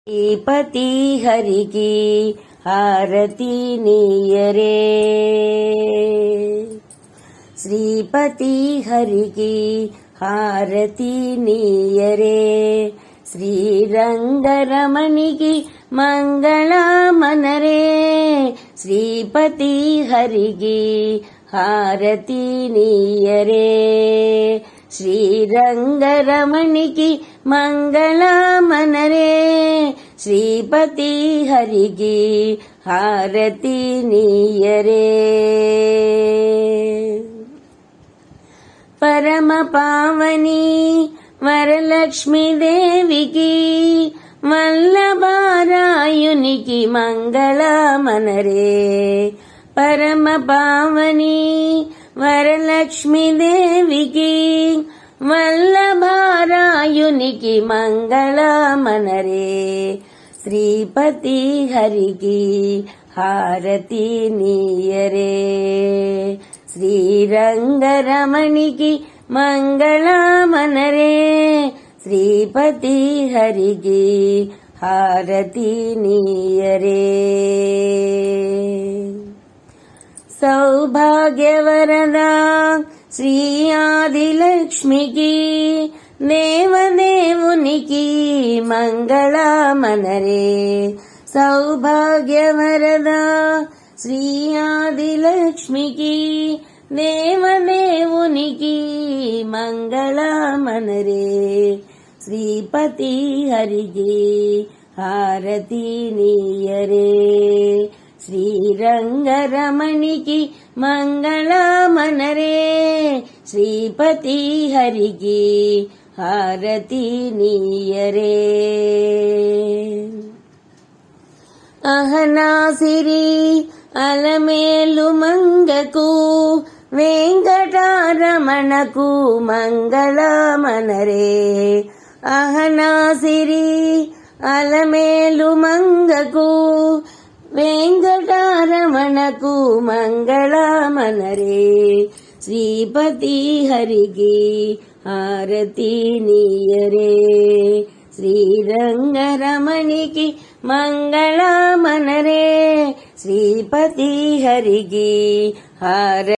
శ్రీపతి హరికి హారతి నీయరే, శ్రీపతి హరికి హారతి నీయరే, శ్రీరంగరమణికి మంగళమనరే, శ్రీపతి హరికి హారతి నీయరే, శ్రీరంగరమణికి మంగళమనరే, శ్రీపతి హరికి హారతి నీయరే. పరమ పావని వరలక్ష్మీ దేవికి వల్లభారాయునికి మంగళమనరే, పరమ పావని వరలక్ష్మీ దేవికి వల్లభారాయునికి మంగళమనరే, శ్రీపతి హరికి హారతి నీయరే, శ్రీరంగరమణికి మంగళమనరే, శ్రీపతి హరికి హారతి నీయరే. సౌభాగ్యవరదా శ్రీ ఆదిలక్ష్మికి దేవదేవునికి మంగళమనరే, సౌభాగ్యవరదా శ్రీ ఆదిలక్ష్మికి దేవదేవునికి మంగళమనరే, శ్రీపతి హరికి హారతి నీయరే, శ్రీరంగరమణికి మంగళమనరే, శ్రీపతి హరికి హారతి నీయరే. అహనాసిరి అలమేలు మంగకు వెంకటరమణకు మంగళమనరే, అహనాసిరి అలమేలు మంగకు వెంకటరమణకు మంగళమనరే, శ్రీపతి హరికి హారతి నీయరే, శ్రీరంగరమణికి మంగళమనరే, శ్రీపతి హరికి హారతి